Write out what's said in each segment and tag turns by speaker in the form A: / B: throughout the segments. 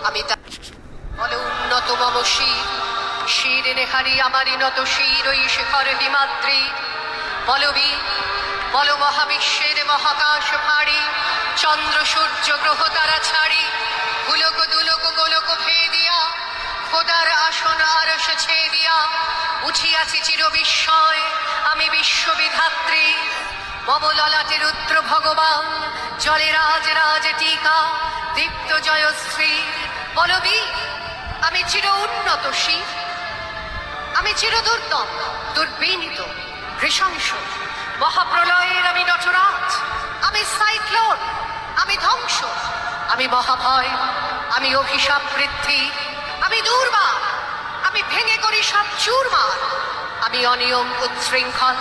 A: আমি বলে উন্নত মম শির শির নেহারি আমারই নত শির ওই শেখর হিমাদ্রি বলবি বল মহাবিশ্বের মহাকাশ ভারী চন্দ্র সূর্য গ্রহ তারা ছাড়ি ভুলক দুলক গোলক ভেদিয়া খোদার আসন আরশ ছেদিয়া উঠিয়াছি চির বিস্ময় আমি বিশ্ববিধাত্রী মম ললাটে রুদ্র ভগবান জলে রাজ রাজ টিকা দীপ্ত জয়শ্রী বলবি আমি চির উন্নত শির আমি চির দুর্দম দুর্বিনীত নৃশংস মহাপ্রলয়ের আমি নটরাজ আমি সাইক্লোন আমি ধ্বংস আমি মহাভয় আমি অভিশাপ বৃদ্ধি আমি দুর্বার আমি ভেঙে করি সব চুরমার আমি অনিয়ম উচ্ছৃঙ্খল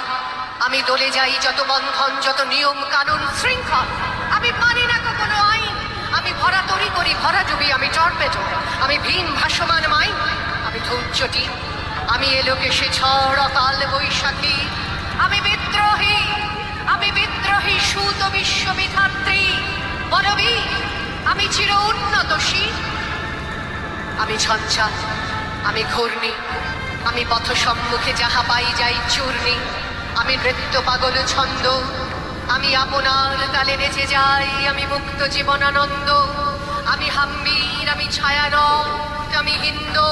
A: আমি দলে যাই যত বন্ধন যত নিয়ম কানুন শৃঙ্খল আমি মানি না কোনো আইন আমি ভরা তরি করি ভরা ডুবি আমি টর্পেডো আমি ভীম ভাসমান মাইন আমি ধৈর্যটি আমি এলোকে সে ঝড় অকাল বৈশাখী আমি বিদ্রোহী সুত বিশ্ববিধাত্রী বলবি আমি চির উন্নত শির আমি ঝঞ্ঝা আমি ঘূর্ণি আমি পথ সম্মুখে যাহা পাই যাই চূর্ণি আমি নৃত্য পাগল ছন্দ আমি আপনার তালে নেচে যাই আমি মুক্ত জীবনানন্দ আমি হাম্বির আমি ছায়ানট আমি হিন্দু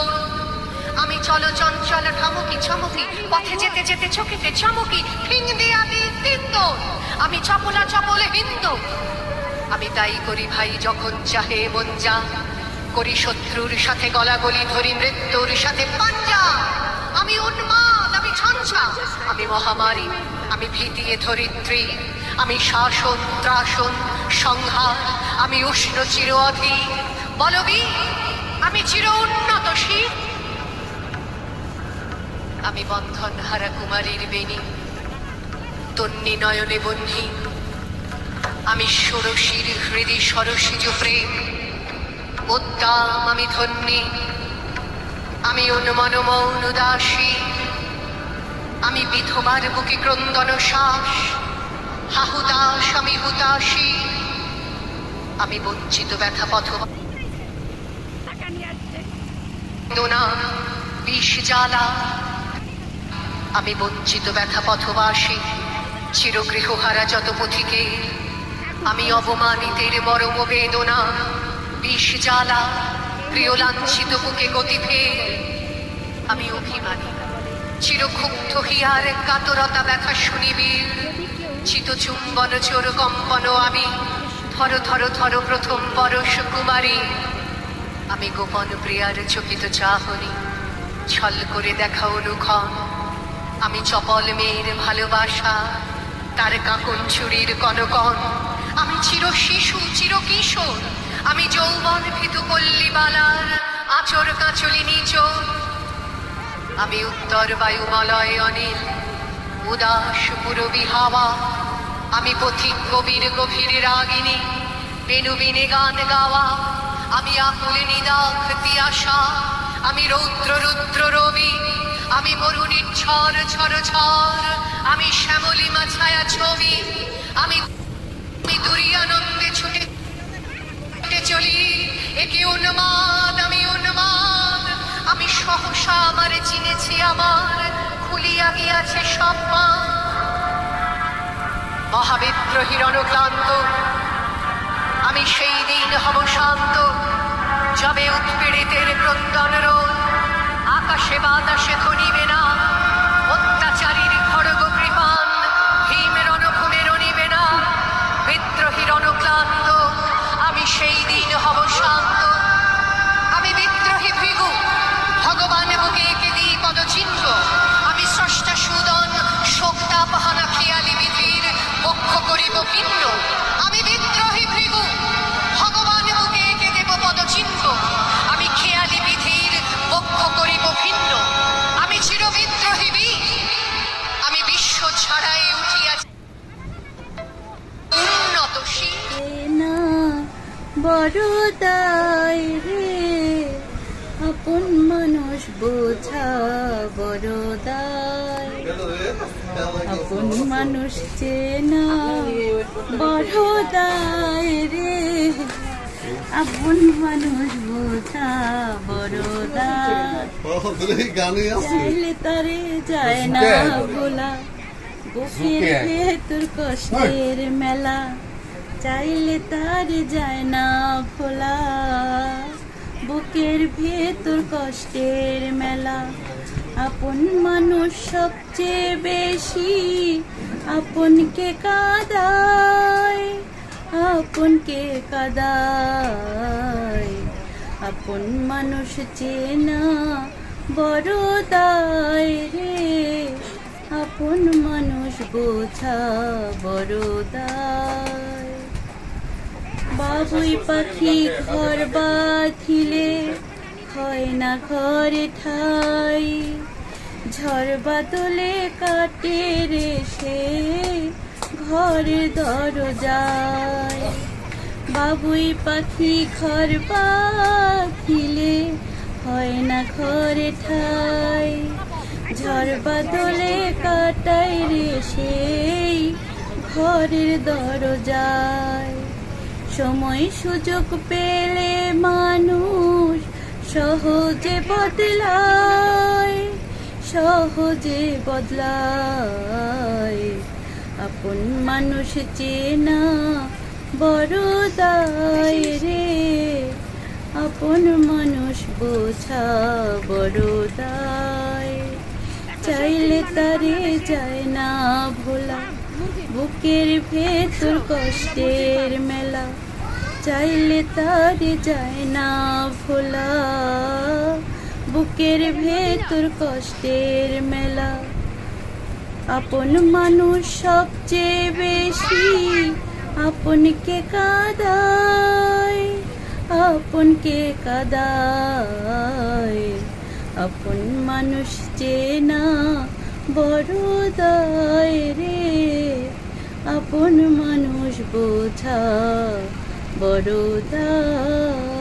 A: আমি চলো চঞ্চল ঠমকি চমকি পথে যেতে যেতে চোখেতে চমকি ফিং দিয়া দিন্দ আমি চপলা চপল হিন্দু আমি তাই করি ভাই যখন চাহে মন যা করি শত্রুর সাথে গলাগলি ধরি মৃত্যুর সাথে পাঞ্জা আমি উন্মাদ আমি ঝঞ্ঝা আমি মহামারী আমি ভীতিয়ে ধরিত্রী আমি শাসন ত্রাসন সংহার আমি উষ্ণ চির অধি বলবি আমি চির উন্নত শির আমি বন্ধন হারা কুমারীর বেণী তন্নি নয়নে বন্ধি আমি ষোড়শীর হৃদি সরসিজ প্রেম উদ্দাম আমি ধন্যী আমি উন্মন মৌন উদাসী আমি বিধবার বুকে ক্রন্দন শ্বাস হাহুদাস আমি হুতাশী আমি বঞ্চিত ব্যথা পথ দোনা বিষ জ্বালা আমি বঞ্চিত ব্যথা পথবাসী চিরগৃহহারা যত পথিকে আমি অবমানিতের মরম বেদনা বিষ জ্বালা প্রিয় লাঞ্ছিত বুকে গতিভে আমি অভিমানী চিরক্ষুব্ধ হিয়ার কাতরতা ব্যথা শুনিবীর চিত চুম্বন চোর কম্পন আমি থর থর থর প্রথম পরশ কুমারী আমি গোপন প্রিয়ার চকিত চাহনি ছল করে দেখা অনুক্ষণ আমি চপল মেয়ের ভালোবাসা তার কাকন চুরির কনকন আমি চির শিশু চির কিশোর আমি যৌবন ভীতু পল্লীবালার আচর কাঁচলি নিচোর আমি উত্তর বায়ুমলয় অনিল উদাস পুরবী হাওয়া আমি পথিক কবির গভীর রাগিনী বেনুবিনে গান গাওয়া আমি আকুলে নিদাঘ তিয়াসা আমি রৌদ্র রুদ্র রবি আমি বরুণীর ঝড় ঝড় ঝড় আমি শ্যামলিমা ছায়া ছবি আমি দুরিয়ানন্দে ছুটে চলি একে উন্মাদ আমি উন্মাদ আমি সহসা আমার চিনেছি আমার খুলিয়া গিয়াছে সব মহাবিদ্রোহীর অনুক্লান্ত আমি সেই দিন হব শান্ত যবে উৎপীড়িতের ক্রন্দন রোল আকাশে বাতাসে ধনিবে না অত্যাচারীর খড়গ কৃপান ভীম রণভূমে রণিবে না বিদ্রোহীর অনুক্লান্ত আমি সেই দিন হব শান্ত আমি বিদ্রোহী ভৃগু ভগবান বুকে এঁকে দিই পদচিহ্ন আমি স্রষ্টা সুদন শোকতাপহানা খেয়ালি বিধির বক্ষ করিব ভিন্ন আমি বিদ্রোহী ভৃগু ভগবান বুকে এঁকে দেব পদচিহ্ন আমি খেয়ালি বিধির বক্ষ করিব ভিন্ন আমি চির বিদ্রোহী বীর আমি বিশ্ব ছাড়াই উঠিয়াছি উন্নত শির
B: বড়দাই রে আপন মানুষ বোঝা বড়দাই আপন মানুষ চেনা বড়দাই রে আপন মানুষ বোঝা বড় দায়, চাইলে তারে যায় না ভোলা, বুকের ভেতর কষ্টের মেলা, চাইলে তারে যায় না ভোলা, বুকের ভেতর কষ্টের মেলা। আপন মানুষ সবচেয়ে বেশি আপনকে কাঁদায়, আপনকে কাঁদায়, আপন মানুষ চেনা বড় দায় রে, আপন মানুষ বোঝা বড় দায়। বাবুই পাখি ঘর বাঁধিলে হয় না ঘরে ঠাই, ঝড় বাদলে কাটে রে সে ঘরের দরজায়। বাবুই পাখি ঘর বাঁধিলে হয় না ঘরে ঠাই, ঝড় বাদলে কাটায় রে সেই ঘরের দরজায়। সময় সুযোগ পেলে মানুষ সহজে বদলায়, সহজে বদলায়, আপন মানুষ চেনা বড় দায় রে, আপন মানুষ বোঝা বড় দায়। চাইলে তারে যায় না ভোলা, বুকের ভেতর কষ্টের মেলা, চাইলে তারে যায় না ভোলা, বুকের ভেতর কষ্টের মেলা। আপন মানুষ সবচেয়ে বেশি আপনকে কাঁদায়, আপনকে কাঁদায়, আপন মানুষ চেনা বড় দায় রে, আপন মানুষ বোঝা বড় দায়।